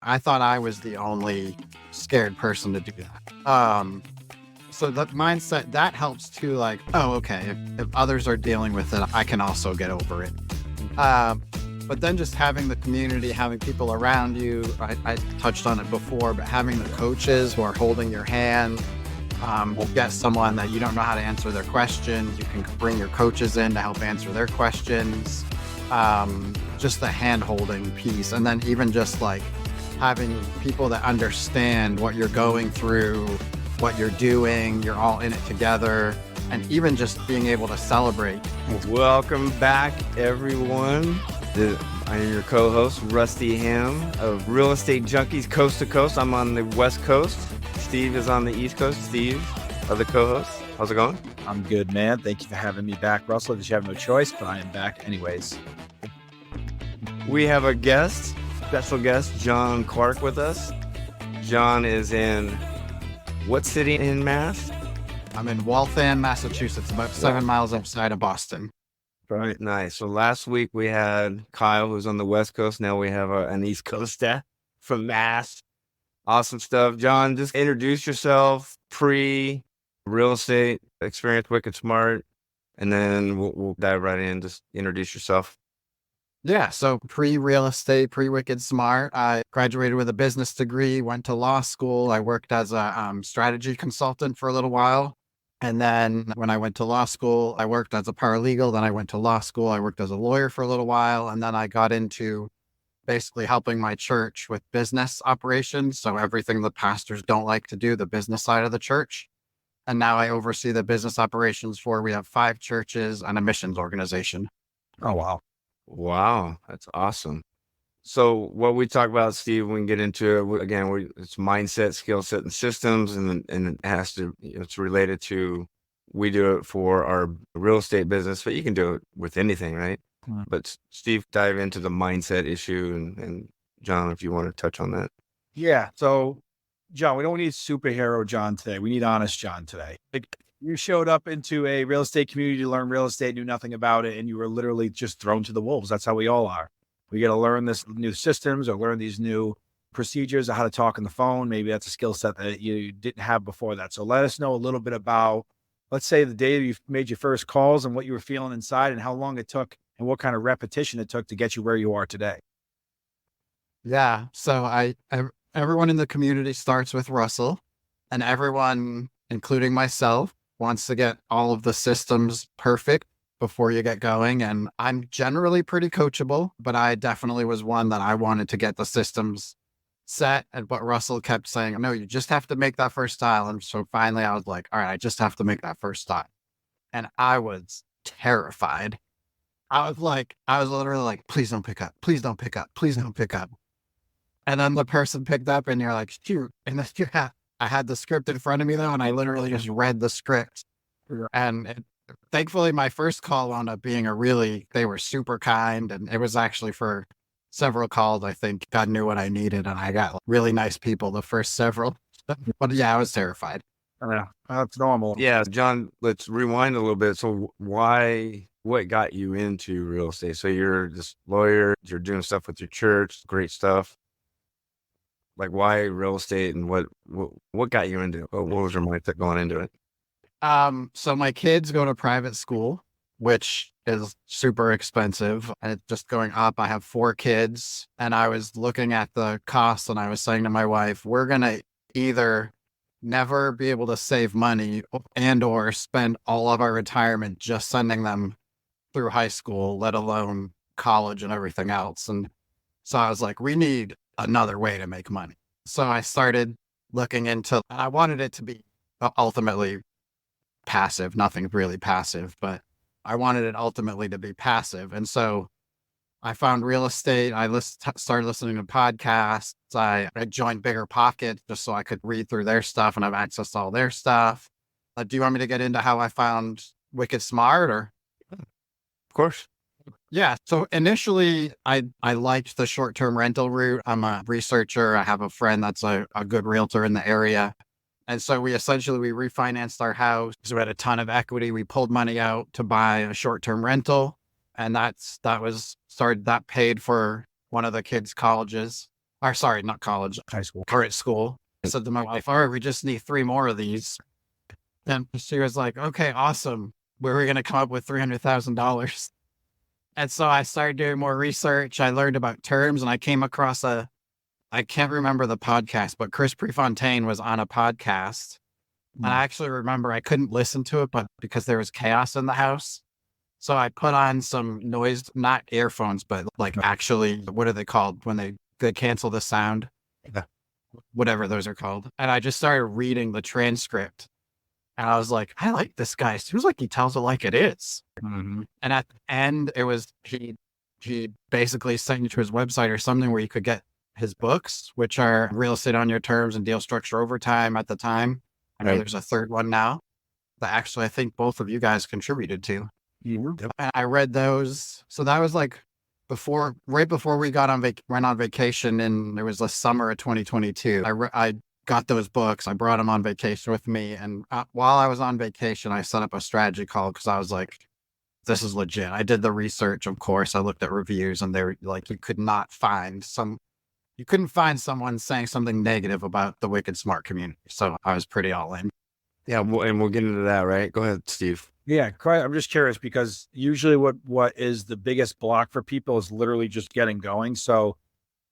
I thought I was the only scared person to do that. So the mindset that helps too, like, oh, okay, if others are dealing with it, I can also get over it. Um, but then just having the community, having people around you, I touched on it before, but having the coaches who are holding your hand, we'll get someone that you don't know how to answer their questions. You can bring your coaches in to help answer their questions. Just the hand holding piece. And then even just like having people that understand what you're going through, what you're doing, you're all in it together, and even just being able to celebrate. Welcome back, everyone. I am your co-host, Rusty Ham of Real Estate Junkies Coast to Coast. I'm on the West Coast. Steve is on the East Coast. Steve, other co-host. How's it going? I'm good, man. Thank you for having me back, Russell. Because you have no choice, but I am back anyways. We have a guest, special guest, John Clark with us. John is in what city in Mass? I'm in Waltham, Massachusetts, about 7 miles outside of Boston. Right. Nice. So last week we had Kyle, who's on the West Coast. Now we have an East Coast from Mass. Awesome stuff. John, just introduce yourself, pre-real estate experience, Wicked Smart, and then we'll dive right in. Just introduce yourself. Yeah, so pre-real estate, pre-Wicked Smart, I graduated with a business degree, went to law school. I worked as a strategy consultant for a little while. And then when I went to law school, I worked as a paralegal. Then I went to law school. I worked as a lawyer for a little while. And then I got into basically helping my church with business operations. So everything the pastors don't like to do, the business side of the church. And now I oversee the business operations we have 5 churches and a missions organization. Oh, wow. Wow. That's awesome. So what we talk about, Steve, we can get into it again. It's mindset, skill set, and systems, and it has to. It's related to. We do it for our real estate business, but you can do it with anything, right? Mm. But Steve, dive into the mindset issue, and John, if you want to touch on that. Yeah. So, John, we don't need superhero John today. We need honest John today. Like, you showed up into a real estate community to learn real estate, knew nothing about it, and you were literally just thrown to the wolves. That's how we all are. We got to learn this new systems or learn these new procedures of how to talk on the phone. Maybe that's a skill set that you didn't have before that. So let us know a little bit about, let's say, the day you made your first calls and what you were feeling inside and how long it took and what kind of repetition it took to get you where you are today. Yeah. So everyone in the community starts with Russell, and everyone, including myself, wants to get all of the systems perfect before you get going. And I'm generally pretty coachable, but I definitely was one that I wanted to get the systems set. But Russell kept saying, no, you just have to make that first tile. And so finally I was like, all right, I just have to make that first tile. And I was terrified. I was literally like, please don't pick up. Please don't pick up. Please don't pick up. And then the person picked up and you're like, shoot. And then I had the script in front of me though. And I literally just read the script. And thankfully, my first call wound up being they were super kind. And it was actually for several calls. I think God knew what I needed. And I got really nice people the first several. But yeah, I was terrified. Yeah, that's normal. Yeah, John, let's rewind a little bit. So what got you into real estate? So you're this lawyer, you're doing stuff with your church, great stuff. Like, why real estate, and what got you into it? What was your mindset going into it? So my kids go to private school, which is super expensive, and it's just going up. I have 4 kids, and I was looking at the costs, and I was saying to my wife, we're going to either never be able to save money and or spend all of our retirement just sending them through high school, let alone college and everything else. And so I was like, we need another way to make money. So I started looking into, I wanted it to be ultimately passive, nothing really passive, but I wanted it ultimately to be passive. And so I found real estate. I started listening to podcasts. I joined Bigger Pockets just so I could read through their stuff and have access to all their stuff. Do you want me to get into how I found Wicked Smart or? Of course. Yeah. So initially I liked the short-term rental route. I'm a researcher. I have a friend that's a good realtor in the area. And so we refinanced our house. We had a ton of equity. We pulled money out to buy a short-term rental. And that paid for one of the kids' colleges. or sorry, not college, High school. current school. I said to my wife, all right, we just need 3 more of these. And she was like, okay, awesome. Where are we going to come up with $300,000? And so I started doing more research. I learned about terms and I came across I can't remember the podcast, but Chris Prefontaine was on a podcast. And I actually remember I couldn't listen to it, but because there was chaos in the house. So I put on some noise, not earphones, but like actually, what are they called when they cancel the sound? Yeah. Whatever those are called. And I just started reading the transcript. And I was like, I like this guy. Seems like he tells it like it is. Mm-hmm. And at the end, it was he basically sent you to his website or something where you could get his books, which are Real Estate on Your Terms and Deal Structure Over Time at the time. I know there's a third one now that actually I think both of you guys contributed to. Yep. And I read those. So that was like right before we went on vacation, and it was the summer of 2022. I got those books. I brought them on vacation with me. And while I was on vacation, I set up a strategy call because I was like, this is legit. I did the research, of course. I looked at reviews and they were like, you couldn't find someone saying something negative about the Wicked Smart community. So I was pretty all in. Yeah. And we'll get into that, right? Go ahead, Steve. Yeah, I'm just curious because usually what is the biggest block for people is literally just getting going. So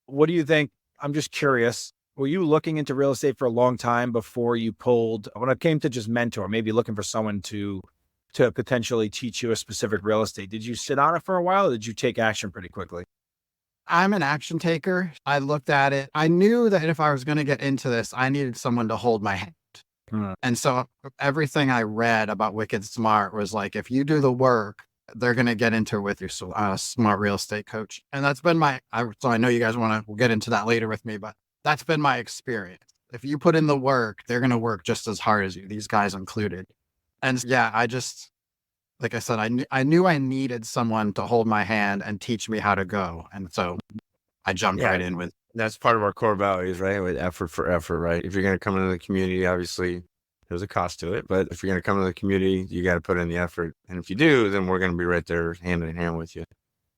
what do you think? I'm just curious. Were you looking into real estate for a long time before you pulled, when it came to just mentor, maybe looking for someone to potentially teach you a specific real estate? Did you sit on it for a while or did you take action pretty quickly? I'm an action taker. I looked at it. I knew that if I was going to get into this, I needed someone to hold my hand. And so everything I read about Wicked Smart was like, if you do the work, they're going to get into it with your smart real estate coach. And that's been so I know you guys we'll get into that later with me, but that's been my experience. If you put in the work, they're going to work just as hard as you, these guys included. And yeah, like I said, I knew I needed someone to hold my hand and teach me how to go. And so I jumped right in with. That's part of our core values, right? With effort for effort, right? If you're going to come into the community, obviously there's a cost to it, but if you're going to come into the community, you got to put in the effort. And if you do, then we're going to be right there hand in hand with you.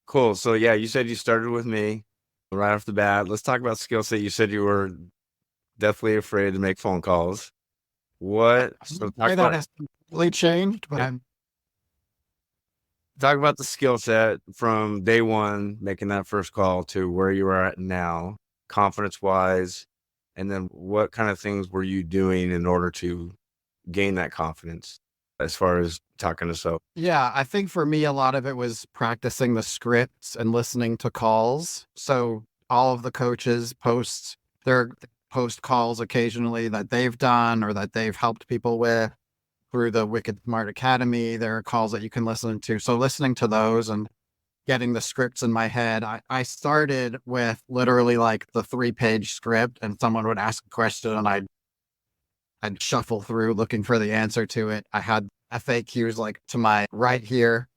Cool. So yeah, you said you started with me right off the bat. Let's talk about skill set. You said you were definitely afraid to make phone calls. What? So That has completely changed, but talk about the skill set from day one, making that first call to where you are at now, confidence wise. And then what kind of things were you doing in order to gain that confidence as far as talking to self? Yeah, I think for me, a lot of it was practicing the scripts and listening to calls. So all of the coaches post calls occasionally that they've done or that they've helped people with through the Wicked Smart Academy. There are calls that you can listen to. So listening to those and getting the scripts in my head, I started with literally like the 3-page script, and someone would ask a question and I'd shuffle through looking for the answer to it. I had FAQs like to my right here,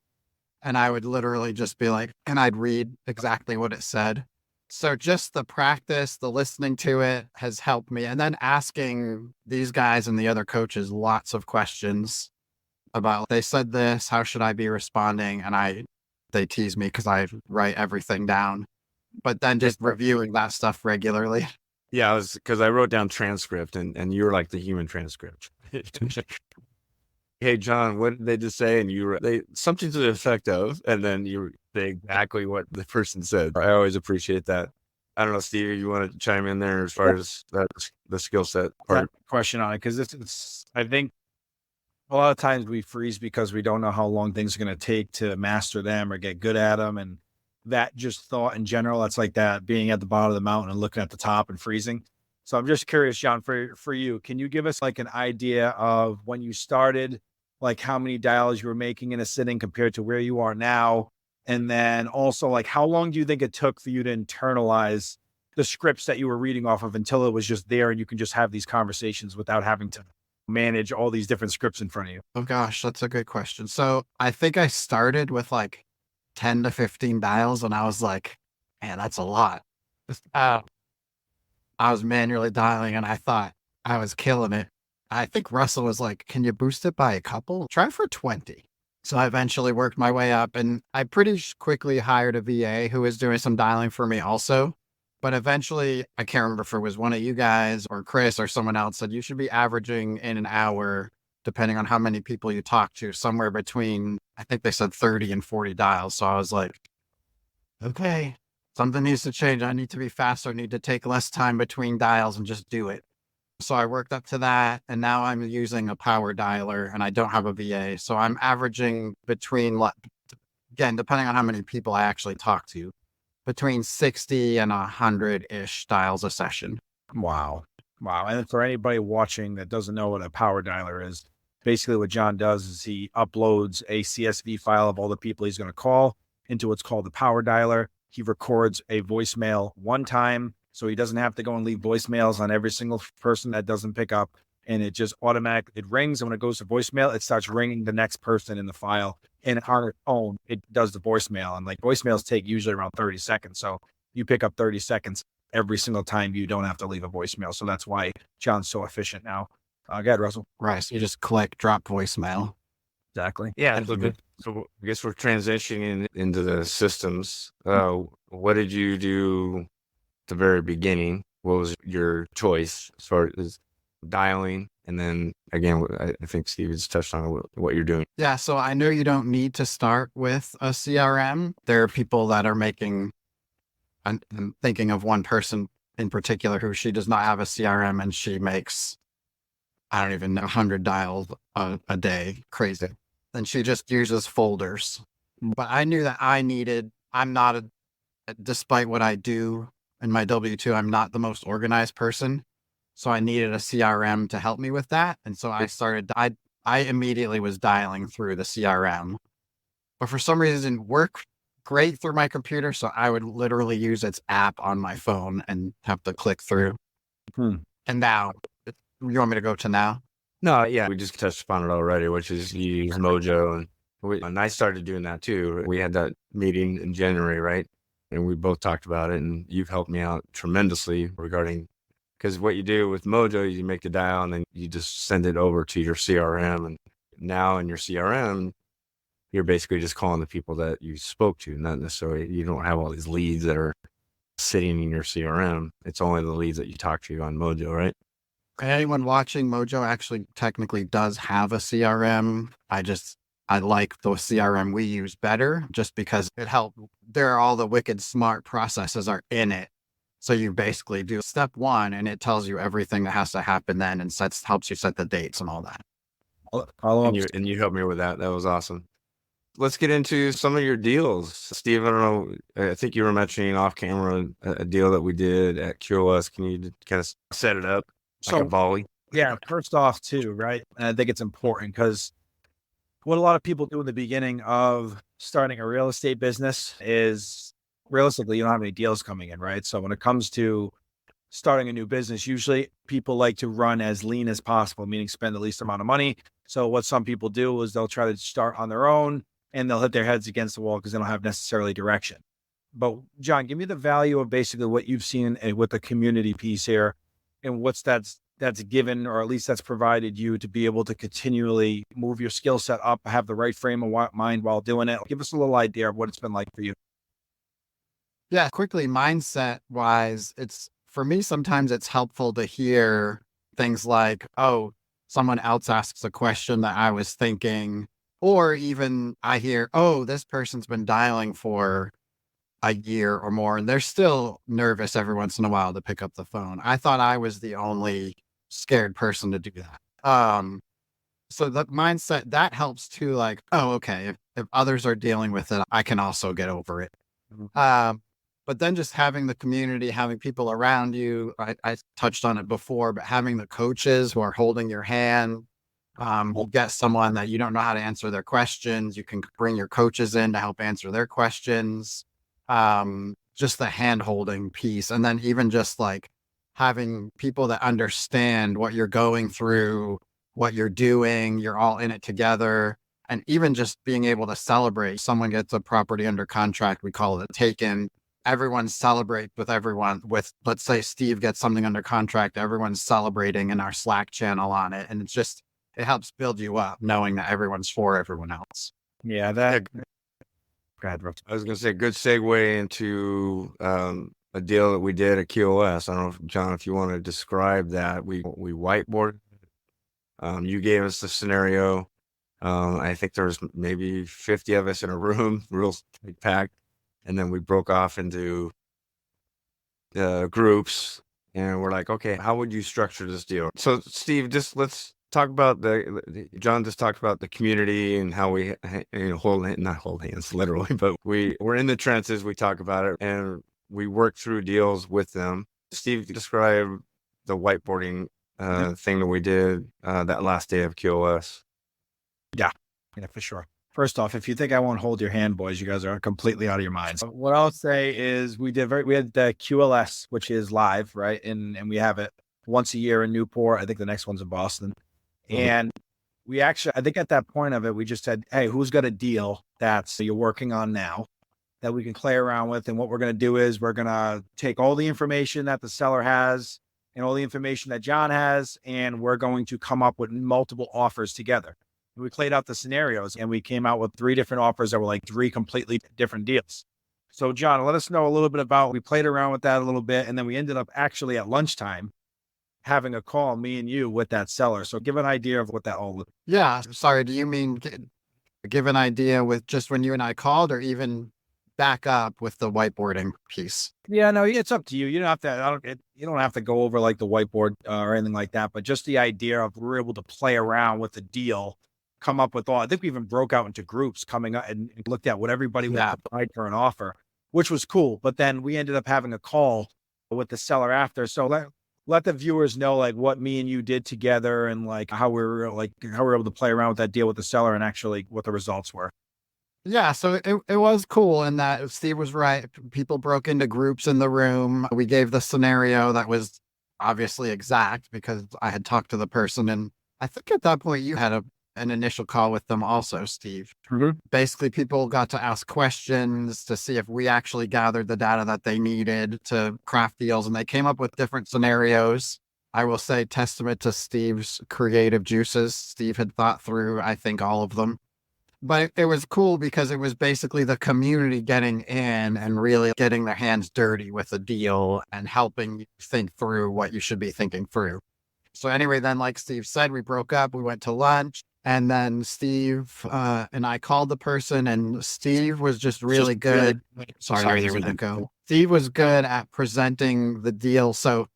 and I would literally just be like, and I'd read exactly what it said. So just the practice, the listening to it has helped me. And then asking these guys and the other coaches lots of questions about, they said this, how should I be responding? And they tease me because I write everything down, but then just reviewing that stuff regularly. Yeah, because I wrote down transcript and you were like the human transcript. Hey, John, what did they just say? And they something to the effect of, and then you say exactly what the person said. I always appreciate that. I don't know, Steve, you want to chime in there as far as the skill set part? Question on it, because it's, I think a lot of times we freeze because we don't know how long things are going to take to master them or get good at them. And that just thought in general, that's like that being at the bottom of the mountain and looking at the top and freezing. So I'm just curious, John, for you, can you give us like an idea of when you started, like how many dials you were making in a sitting compared to where you are now? And then also like, how long do you think it took for you to internalize the scripts that you were reading off of until it was just there and you can just have these conversations without having to manage all these different scripts in front of you? Oh gosh, that's a good question. So I think I started with like 10 to 15 dials and I was like, man, that's a lot. I was manually dialing and I thought I was killing it. I think Russell was like, can you boost it by a couple? Try for 20. So I eventually worked my way up and I pretty quickly hired a VA who was doing some dialing for me also. But eventually, I can't remember if it was one of you guys or Chris or someone else said you should be averaging in an hour, depending on how many people you talk to, somewhere between, I think they said 30 and 40 dials. So I was like, okay, something needs to change. I need to be faster. I need to take less time between dials and just do it. So I worked up to that, and now I'm using a power dialer, and I don't have a VA. So I'm averaging between, again, depending on how many people I actually talk to, between 60 and 100-ish dials a session. Wow. Wow. And for anybody watching that doesn't know what a power dialer is, basically what John does is he uploads a CSV file of all the people he's going to call into what's called the power dialer. He records a voicemail one time, so he doesn't have to go and leave voicemails on every single person that doesn't pick up. And it just it rings. And when it goes to voicemail, it starts ringing the next person in the file. And on its own, it does the voicemail. And like voicemails take usually around 30 seconds. So you pick up 30 seconds every single time. You don't have to leave a voicemail. So that's why John's so efficient now. Go ahead, Russell. Right. So you just click, drop voicemail. Exactly. Yeah. So I guess we're transitioning into the systems. What did you do at the very beginning? What was your choice as far as dialing? And then again, I think Steve has touched on what you're doing. Yeah. So I know you don't need to start with a CRM. There are people that are making, I'm thinking of one person in particular who she does not have a CRM and she makes, I don't even know, 100 dials a day. Crazy. And she just uses folders. But I knew that I'm not despite what I do in my W-2, I'm not the most organized person. So I needed a CRM to help me with that. And so I immediately was dialing through the CRM. But for some reason, it didn't work great through my computer. So I would literally use its app on my phone and have to click through. And now, you want me to go to now? No, yeah, we just touched upon it already, which is you use Mojo. And I started doing that too. We had that meeting in January, right? And we both talked about it, and you've helped me out tremendously regarding, because what you do with Mojo, you make the dial and then you just send it over to your CRM. And now in your CRM, you're basically just calling the people that you spoke to, not necessarily, you don't have all these leads that are sitting in your CRM. It's only the leads that you talk to on Mojo, right? Anyone watching, Mojo actually technically does have a CRM. I like the CRM we use better just because it helped. There are all the wicked smart processes are in it. So you basically do step one and it tells you everything that has to happen then and helps you set the dates and all that. Follow up. And you helped me with that. That was awesome. Let's get into some of your deals. Steve, I don't know, I think you were mentioning off camera a deal that we did at QoS. Can you kind of set it up like a volley? Yeah, first off too, right? And I think it's important because what a lot of people do in the beginning of starting a real estate business is realistically, you don't have any deals coming in, right? So when it comes to starting a new business, usually people like to run as lean as possible, meaning spend the least amount of money. So what some people do is they'll try to start on their own and they'll hit their heads against the wall because they don't have necessarily direction. But John, give me the value of basically what you've seen with the community piece here and that's given, or at least that's provided you to be able to continually move your skill set up, have the right frame of mind while doing it. Give us a little idea of what it's been like for you. Yeah, quickly, mindset wise, for me, sometimes it's helpful to hear things like, oh, someone else asks a question that I was thinking, or even I hear, oh, this person's been dialing for a year or more, and they're still nervous every once in a while to pick up the phone. I thought I was the only scared person to do that. So the mindset that helps too, like, oh, okay, if others are dealing with it, I can also get over it. But then just having the community, having people around you, I touched on it before, but having the coaches who are holding your hand, you'll get someone that you don't know how to answer their questions. You can bring your coaches in to help answer their questions. Just the hand holding piece. And then even just like having people that understand what you're going through, what you're doing, you're all in it together. And even just being able to celebrate. Someone gets a property under contract, we call it a take-in. Everyone celebrates with everyone. Let's say Steve gets something under contract, everyone's celebrating in our Slack channel on it. And it helps build you up knowing that everyone's for everyone else. Yeah, Go ahead, Russ. I was going to say, good segue into a deal that we did at QoS. I don't know, John, if you want to describe that. We whiteboarded. You gave us the scenario. I think there was maybe 50 of us in a room, real packed, and then we broke off into groups, and we're like, okay, how would you structure this deal? So, Steve, just let's talk about John just talked about the community and how we, not hold hands literally, but we're in the trenches. We talk about it and we work through deals with them. Steve, describe the whiteboarding thing that we did that last day of QoS. Yeah, for sure. First off, if you think I won't hold your hand, boys, you guys are completely out of your minds. What I'll say is we had the QLS, which is live, right? And we have it once a year in Newport. I think the next one's in Boston. And we actually, I think at that point of it, we just said, hey, who's got a deal that you're working on now that we can play around with? And what we're going to do is we're going to take all the information that the seller has and all the information that John has, and we're going to come up with multiple offers together. We played out the scenarios and we came out with 3 different offers that were like 3 completely different deals. So John, let us know a little bit about, we played around with that a little bit. And then we ended up actually at lunchtime having a call, me and you, with that seller. So give an idea of what that all looked. Yeah. Sorry. Do you mean give an idea with just when you and I called, or even back up with the whiteboarding piece? Yeah, no, it's up to you. You don't have to, you don't have to go over like the whiteboard or anything like that, but just the idea of we're able to play around with the deal, come up with I think we even broke out into groups coming up and looked at what everybody would provide for an offer, which was cool. But then we ended up having a call with the seller after. So let the viewers know like what me and you did together and like how we were able to play around with that deal with the seller and actually what the results were. Yeah, so it was cool in that Steve was right. People broke into groups in the room. We gave the scenario that was obviously exact because I had talked to the person. And I think at that point you had an initial call with them also, Steve. Basically, people got to ask questions to see if we actually gathered the data that they needed to craft deals. And they came up with different scenarios. I will say testament to Steve's creative juices. Steve had thought through, I think, all of them. But it was cool because it was basically the community getting in and really getting their hands dirty with a deal and helping you think through what you should be thinking through. So anyway, then like Steve said, we broke up, we went to lunch, and then Steve and I called the person, and Steve was just really good. Sorry, there was an echo. Steve was good at presenting the deal. So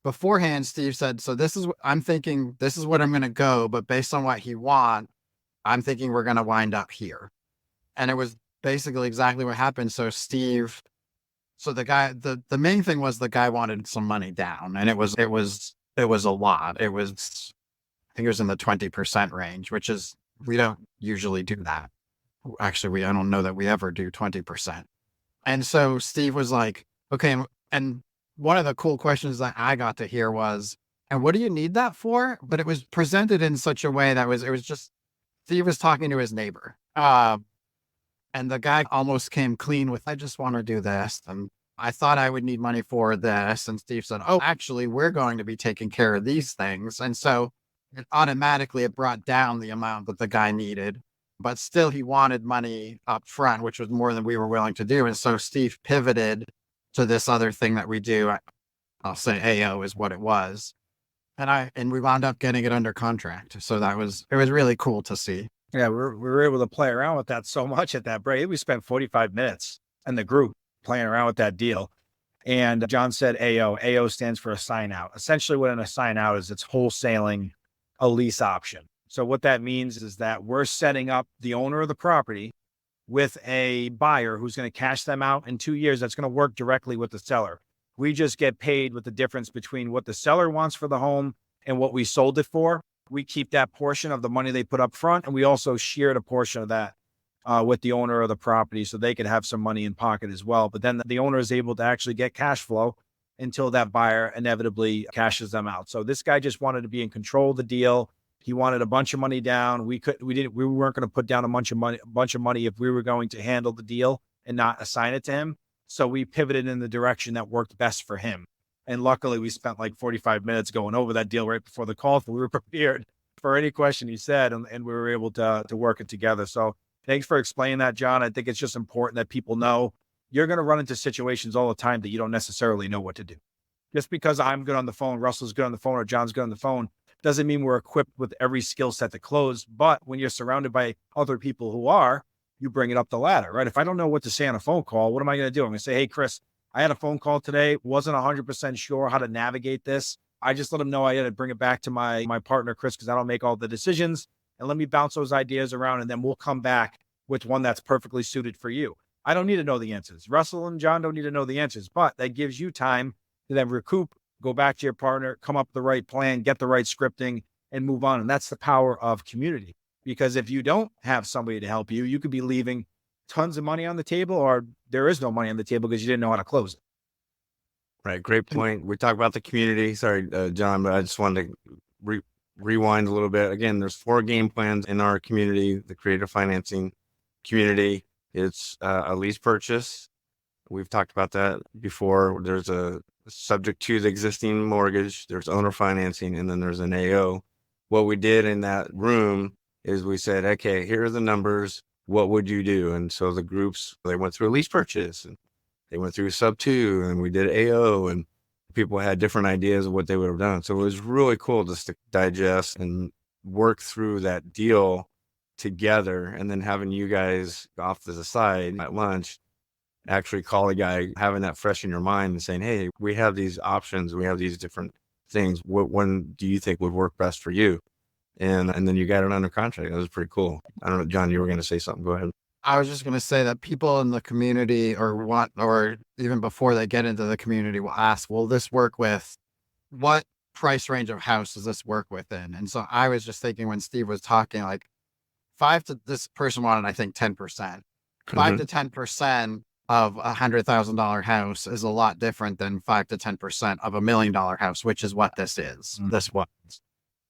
beforehand, Steve said, so this is what I'm thinking, this is what I'm going to go, but based on what he wants, I'm thinking we're going to wind up here. And it was basically exactly what happened. So Steve, so the guy, the main thing was the guy wanted some money down, and it was a lot. It was, I think it was in the 20% range, which is, we don't usually do that. Actually, I don't know that we ever do 20%. And so Steve was like, okay. And one of the cool questions that I got to hear was, and what do you need that for? But it was presented in such a way that it was just, Steve was talking to his neighbor. And the guy almost came clean with, I just want to do this. And I thought I would need money for this. And Steve said, oh, actually, we're going to be taking care of these things. And so it brought down the amount that the guy needed. But still, he wanted money up front, which was more than we were willing to do. And so Steve pivoted to this other thing that we do. I'll say AO is what it was. And we wound up getting it under contract. So it was really cool to see. Yeah, we were able to play around with that so much at that break. We spent 45 minutes in the group playing around with that deal. And John said AO. AO stands for assign out. Essentially what an assign out is, it's wholesaling a lease option. So what that means is that we're setting up the owner of the property with a buyer who's going to cash them out in 2 years. That's going to work directly with the seller. We just get paid with the difference between what the seller wants for the home and what we sold it for. We keep that portion of the money they put up front, and we also shared a portion of that with the owner of the property so they could have some money in pocket as well. But then the owner is able to actually get cash flow until that buyer inevitably cashes them out. So this guy just wanted to be in control of the deal. He wanted a bunch of money down. We weren't going to put down a bunch of money if we were going to handle the deal and not assign it to him. So we pivoted in the direction that worked best for him. And luckily we spent like 45 minutes going over that deal right before the call. So we were prepared for any question he said, and we were able to work it together. So thanks for explaining that, John. I think it's just important that people know you're going to run into situations all the time that you don't necessarily know what to do. Just because I'm good on the phone, Russell's good on the phone, or John's good on the phone, doesn't mean we're equipped with every skill set to close. But when you're surrounded by other people who are, you bring it up the ladder, right? If I don't know what to say on a phone call, what am I going to do? I'm going to say, hey, Chris, I had a phone call today, wasn't 100% sure how to navigate this. I just let him know I had to bring it back to my partner, Chris, because I don't make all the decisions. And let me bounce those ideas around, and then we'll come back with one that's perfectly suited for you. I don't need to know the answers. Russell and John don't need to know the answers, but that gives you time to then recoup, go back to your partner, come up with the right plan, get the right scripting, and move on. And that's the power of community. Because if you don't have somebody to help you, you could be leaving tons of money on the table, or there is no money on the table because you didn't know how to close it. Right. Great point. We talk about the community. Sorry, John, but I just wanted to rewind a little bit. Again, there's 4 game plans in our community, the creative financing community. It's a lease purchase. We've talked about that before. There's a subject to the existing mortgage, there's owner financing, and then there's an AO. What we did in that room is we said, okay, here are the numbers. What would you do? And so the groups, they went through a lease purchase, and they went through sub 2, and we did AO, and people had different ideas of what they would have done. So it was really cool just to digest and work through that deal together, and then having you guys off to the side at lunch, actually call a guy, having that fresh in your mind and saying, hey, we have these options. We have these different things. What one do you think would work best for you? And then you got it under contract. That was pretty cool. I don't know, John, you were going to say something. Go ahead. I was just going to say that people in the community or even before they get into the community will ask, will this work with what price range of house does this work within? And so I was just thinking when Steve was talking, like this person wanted, I think 10%, 5 to 10% of $100,000 house is a lot different than 5 to 10% of $1 million house, which is what this is. This was.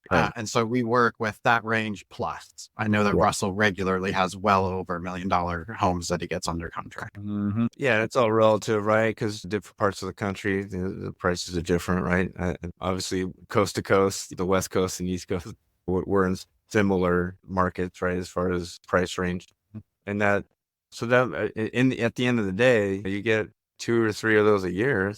Right. And so we work with that range plus. I know that Russell regularly has well over $1 million homes that he gets under contract. Yeah, it's all relative, right? Because different parts of the country, the prices are different, right? Obviously, coast to coast, the West Coast and East Coast, we're in similar markets, right, as far as price range. And that, so that at the end of the day, you get 2 or 3 of those a year.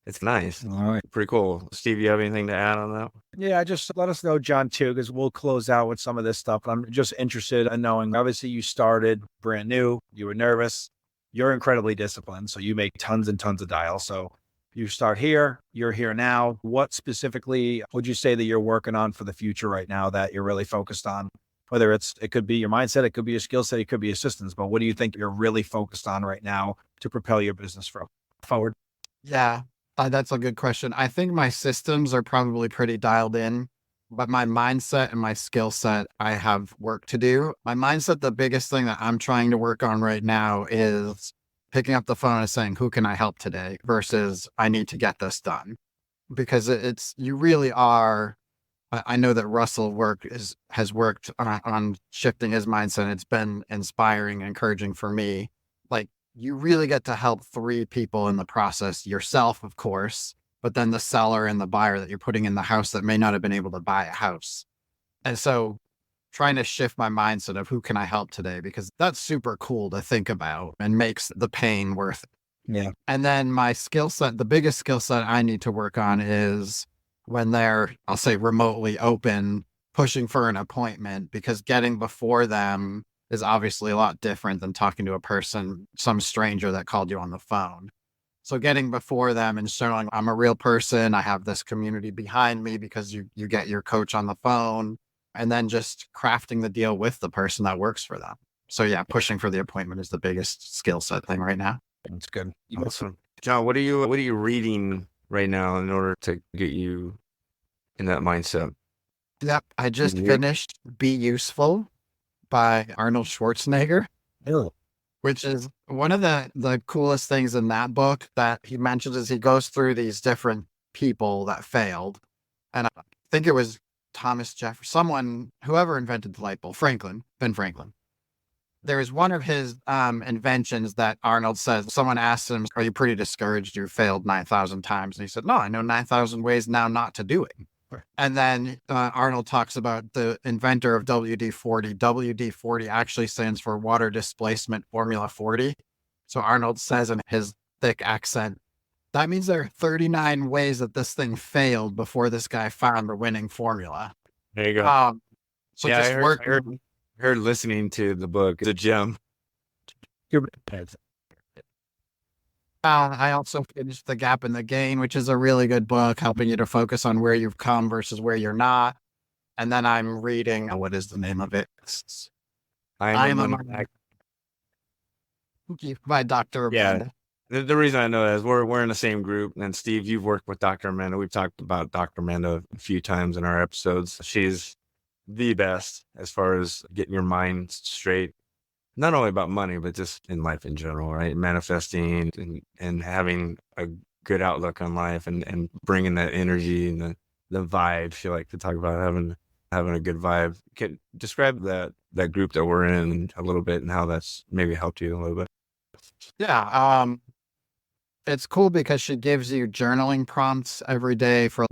It's nice. All right. Pretty cool. Steve, you have anything to add on that? Yeah, just let us know, John, too, because we'll close out with some of this stuff. I'm just interested in knowing, obviously, you started brand new. You were nervous. You're incredibly disciplined. So you make tons and tons of dials. So you start here. You're here now. What specifically would you say that you're working on for the future right now that you're really focused on? Whether it could be your mindset, it could be your skill set, it could be your systems. But what do you think you're really focused on right now to propel your business forward? Yeah, that's a good question. I think my systems are probably pretty dialed in, but my mindset and my skill set, I have work to do. My mindset, the biggest thing that I'm trying to work on right now is picking up the phone and saying, who can I help today versus I need to get this done. Because you really are, I know that Russell has worked on shifting his mindset. It's been inspiring, encouraging for me. Like, you really get to help 3 people in the process, yourself, of course, but then the seller and the buyer that you're putting in the house that may not have been able to buy a house. And so trying to shift my mindset of who can I help today, because that's super cool to think about and makes the pain worth it. Yeah. And then my skill set, the biggest skill set I need to work on is when they're, I'll say, remotely open, pushing for an appointment, because getting before them is obviously a lot different than talking to a person, some stranger that called you on the phone. So getting before them and showing I'm a real person, I have this community behind me because you get your coach on the phone, and then just crafting the deal with the person that works for them. So yeah, pushing for the appointment is the biggest skill set thing right now. That's good. Awesome. John, what are you reading right now in order to get you in that mindset? Yep. I just finished Be Useful by Arnold Schwarzenegger, which is one of the coolest things in that book that he mentions is he goes through these different people that failed. And I think it was Thomas Jefferson, whoever invented the light bulb, Ben Franklin. There is one of his inventions that Arnold says, someone asked him, are you pretty discouraged? You failed 9,000 times. And he said, no, I know 9,000 ways now not to do it. And then Arnold talks about the inventor of WD-40. WD-40 actually stands for water displacement formula 40. So Arnold says in his thick accent, that means there are 39 ways that this thing failed before this guy found the winning formula. There you go. So yeah, just work. I heard listening to the book is a gem. I also finished The Gap and the Gain, which is a really good book, helping you to focus on where you've come versus where you're not. And then I'm reading, what is the name of it? I'm a money by Dr. Amanda. The reason I know that is we're in the same group. And Steve, you've worked with Dr. Amanda. We've talked about Dr. Amanda a few times in our episodes. She's the best as far as getting your mind straight, not only about money, but just in life in general, right? Manifesting and having a good outlook on life and bringing that energy and the vibe. She like to talk about having a good vibe. Can describe that group that we're in a little bit and how that's maybe helped you a little bit. Yeah. It's cool because she gives you journaling prompts every day for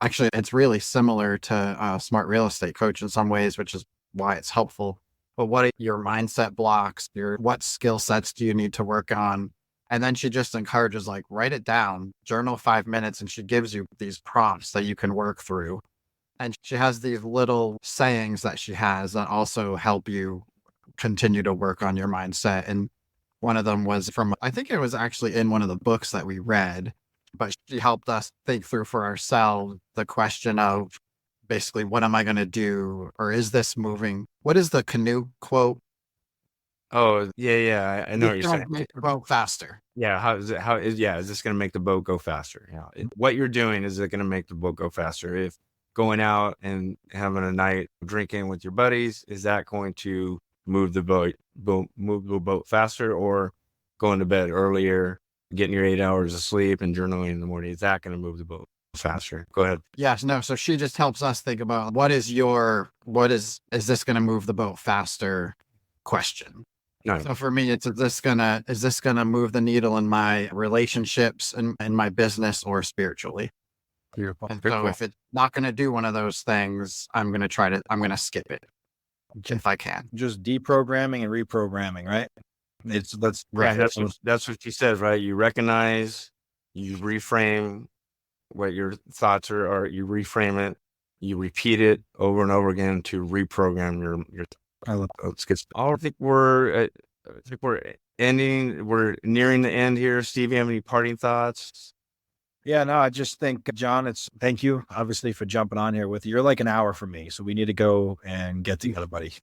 actually, it's really similar to Smart Real Estate Coach in some ways, which is why it's helpful. But what are your mindset blocks? What skill sets do you need to work on? And then she just encourages, like, write it down, journal 5 minutes, and she gives you these prompts that you can work through. And she has these little sayings that she has that also help you continue to work on your mindset. And one of them was I think it was actually in one of the books that we read, but she helped us think through for ourselves the question of basically, what am I going to do? Or is this moving? What is the canoe quote? Oh, yeah. I know what you're saying. Make the boat faster. Yeah. Is this going to make the boat go faster? Yeah. What you're doing, is it going to make the boat go faster? If going out and having a night drinking with your buddies, is that going to move the boat faster, or going to bed earlier, getting your 8 hours of sleep and journaling in the morning? Is that going to move the boat faster? Go ahead. Yes, no. So she just helps us think about is this going to move the boat faster question. No. So for me, it's, is this gonna move the needle in my relationships and in my business or spiritually? Beautiful. And so if it's not going to do one of those things, I'm going to skip it if I can. Just deprogramming and reprogramming, right? Right. That's what she says, right? You recognize, you reframe what your thoughts are, or you reframe it, you repeat it over and over again to reprogram your. Let's get. I think we're ending. We're nearing the end here. Steve, you have any parting thoughts? Yeah, no, I just think, John, thank you, obviously, for jumping on here with you. You're like an hour from me, so we need to go and get together, buddy.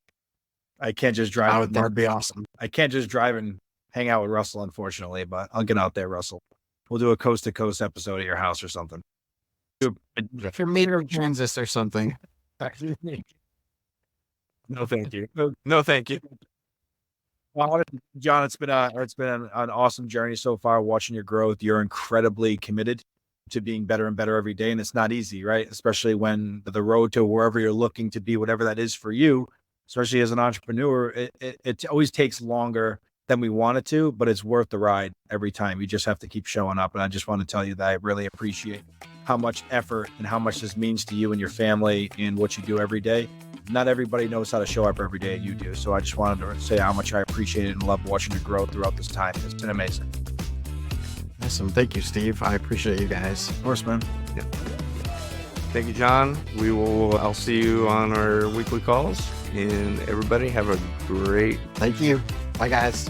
I can't just drive. That'd be awesome. I can't just drive and hang out with Russell, unfortunately, but I'll get out there, Russell. We'll do a coast to coast episode at your house or something. For meter of Kansas or something. No, thank you. No, thank you. Well, John, it's been an awesome journey so far, watching your growth. You're incredibly committed to being better and better every day. And it's not easy, right? Especially when the road to wherever you're looking to be, whatever that is for you, especially as an entrepreneur, it always takes longer than we want it to, but it's worth the ride every time. You just have to keep showing up. And I just want to tell you that I really appreciate how much effort and how much this means to you and your family and what you do every day. Not everybody knows how to show up every day, and you do. So I just wanted to say how much I appreciate it and love watching you grow throughout this time. It's been amazing. Awesome. Thank you, Steve. I appreciate you guys. Of course, man. Yeah. Thank you, John. I'll see you on our weekly calls, and everybody have a great. Thank you. Bye, guys.